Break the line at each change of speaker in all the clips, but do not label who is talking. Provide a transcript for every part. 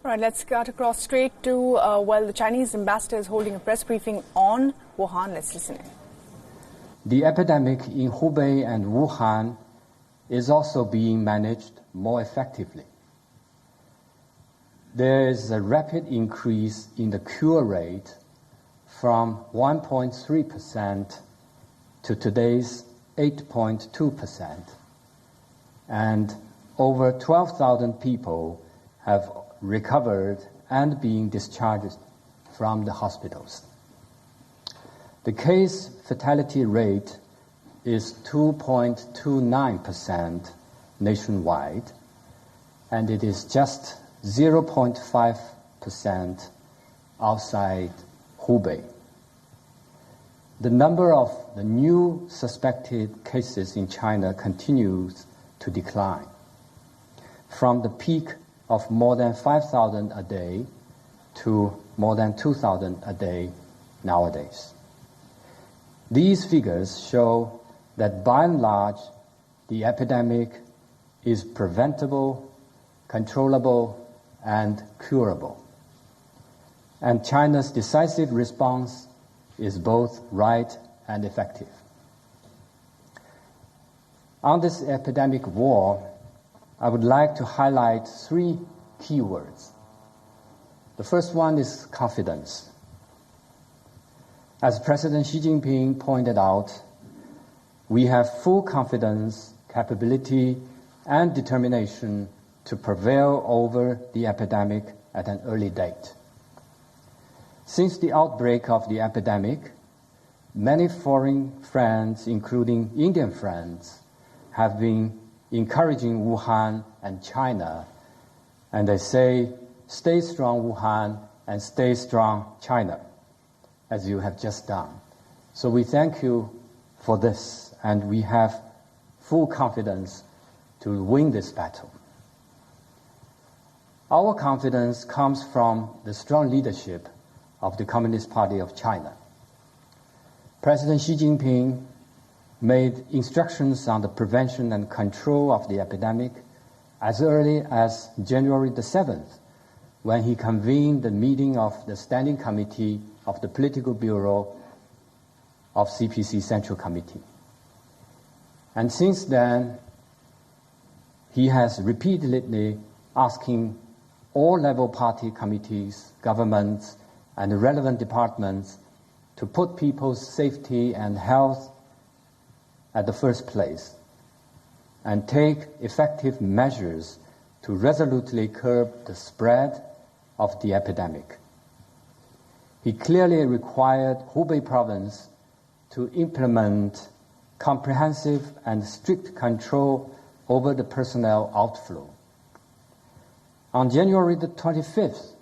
All right, let's cut across straight to, the Chinese ambassador is holding a press briefing on Wuhan. Let's listen in.
The epidemic in Hubei and Wuhan is also being managed more effectively. There is a rapid increase in the cure rate from 1.3% to today's 8.2%, and over 12,000 people have recovered and being discharged from the hospitals. The case fatality rate is 2.29% nationwide, and it is just 0.5% outside Hubei. The number of the new suspected cases in China continues to decline, from the peak of more than 5,000 a day to more than 2,000 a day nowadays. These figures show that by and large the epidemic is preventable, controllable, and curable. And China's decisive response is both right and effective. On this epidemic war, I would like to highlight three key words. The first one is confidence. As President Xi Jinping pointed out, we have full confidence, capability, and determination to prevail over the epidemic at an early date. Since the outbreak of the epidemic, many foreign friends, including Indian friends, have been encouraging Wuhan and China, and they say, stay strong Wuhan and stay strong China, as you have just done. So we thank you for this, and we have full confidence to win this battle. Our confidence comes from the strong leadership of the Communist Party of China. President Xi Jinping made instructions on the prevention and control of the epidemic as early as January the 7th, when he convened the meeting of the Standing Committee of the Political Bureau of CPC Central Committee. And since then, he has repeatedly asking all level party committees, governments, and relevant departments to put people's safety and health at the first place and take effective measures to resolutely curb the spread of the epidemic. He clearly required Hubei province to implement comprehensive and strict control over the personnel outflow. On January the 25th,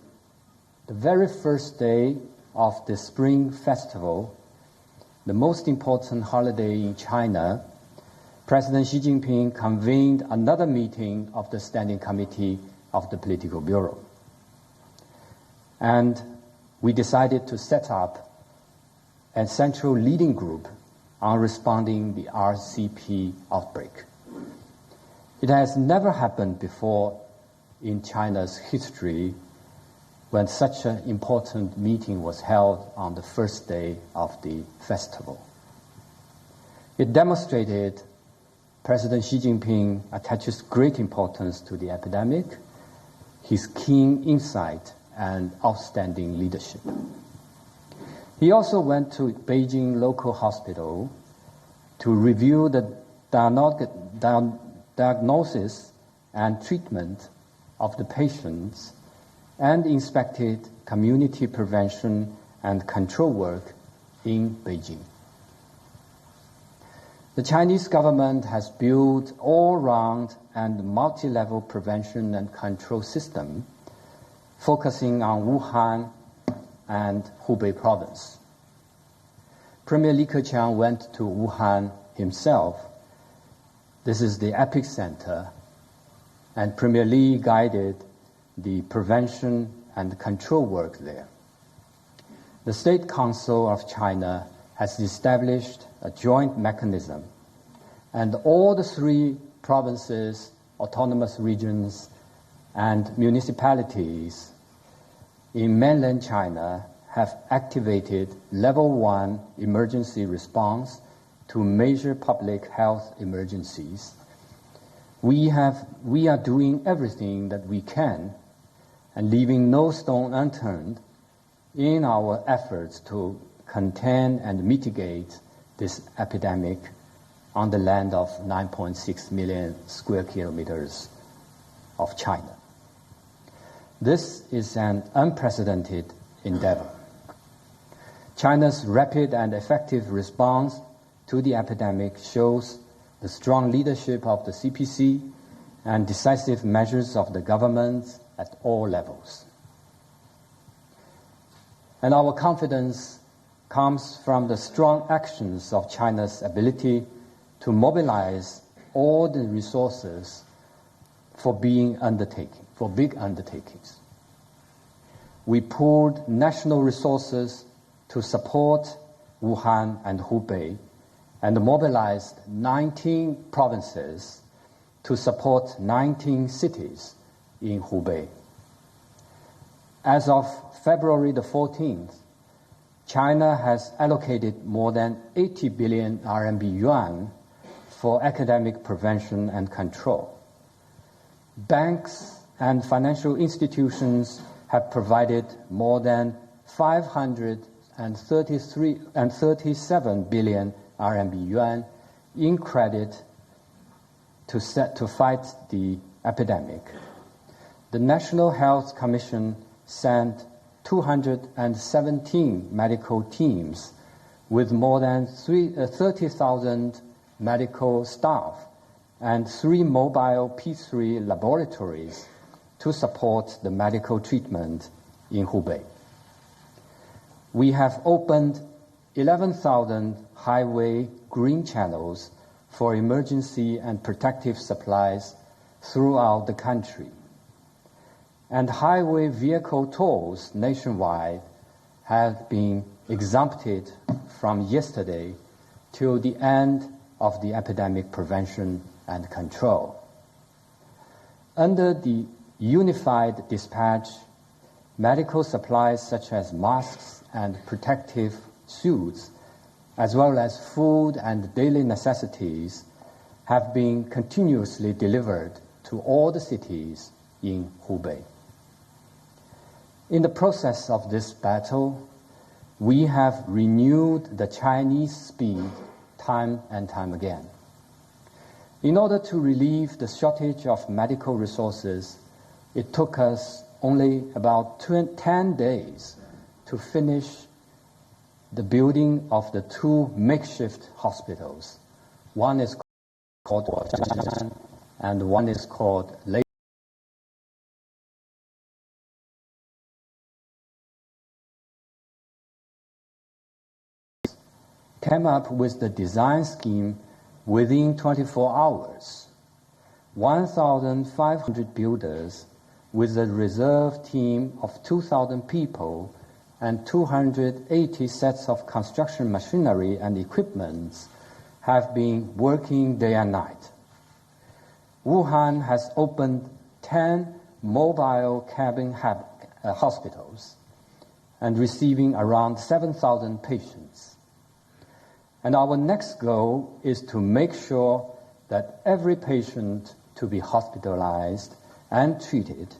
the very first day of the Spring Festival, the most important holiday in China, President Xi Jinping convened another meeting of the Standing Committee of the Political Bureau. And we decided to set up a central leading group on responding the RCP outbreak. It has never happened before in China's history when such an important meeting was held on the first day of the festival. It demonstrated President Xi Jinping attaches great importance to the epidemic, his keen insight, and outstanding leadership. He also went to Beijing local hospital to review the diagnosis and treatment of the patients and inspected community prevention and control work in Beijing. The Chinese government has built all-round and multi-level prevention and control system focusing on Wuhan and Hubei province. Premier Li Keqiang went to Wuhan himself. This is the epicenter, and Premier Li guided the prevention and control work there. The State Council of China has established a joint mechanism, and all the three provinces, autonomous regions, and municipalities in mainland China have activated level 1 emergency response to major public health emergencies. We are doing everything that we can and leaving no stone unturned in our efforts to contain and mitigate this epidemic on the land of 9.6 million square kilometers of China. This is an unprecedented endeavor. China's rapid and effective response to the epidemic shows the strong leadership of the CPC and decisive measures of the government at all levels. And our confidence comes from the strong actions of China's ability to mobilize all the resources for big undertakings. We pooled national resources to support Wuhan and Hubei and mobilized 19 provinces to support 19 cities in Hubei. As of February the 14th, China has allocated more than 80 billion RMB yuan for academic prevention and control. Banks and financial institutions have provided more than 537 billion RMB yuan in credit to fight the epidemic. The National Health Commission sent 217 medical teams with more than 30,000 medical staff and 3 mobile P3 laboratories to support the medical treatment in Hubei. We have opened 11,000 highway green channels for emergency and protective supplies throughout the country. And highway vehicle tolls nationwide have been exempted from yesterday till the end of the epidemic prevention and control. Under the unified dispatch, medical supplies such as masks and protective suits, as well as food and daily necessities, have been continuously delivered to all the cities in Hubei. In the process of this battle, we have renewed the Chinese speed time and time again. In order to relieve the shortage of medical resources, it took us only about 10 days to finish the building of the 2 makeshift hospitals. One is called WION and one is called came up with the design scheme within 24 hours. 1,500 builders with a reserve team of 2,000 people and 280 sets of construction machinery and equipment have been working day and night. Wuhan has opened 10 mobile cabin hospitals and receiving around 7,000 patients. And our next goal is to make sure that every patient to be hospitalized and treated,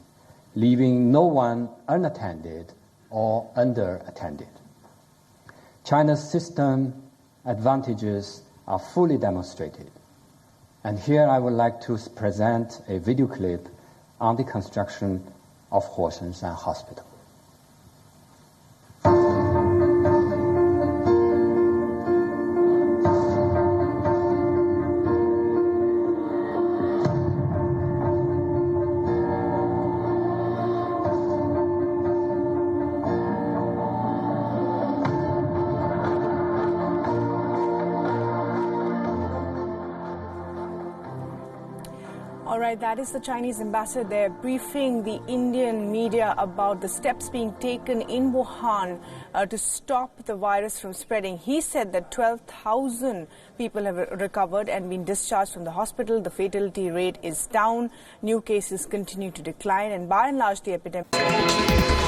leaving no one unattended or underattended. China's system advantages are fully demonstrated. And here I would like to present a video clip on the construction of Huoshensan Hospital.
All All right, that is the Chinese ambassador there briefing the Indian media about the steps being taken in Wuhan to stop the virus from spreading. He said that 12,000 people have recovered and been discharged from the hospital. The fatality rate is down. New cases continue to decline, and by and large, the epidemic.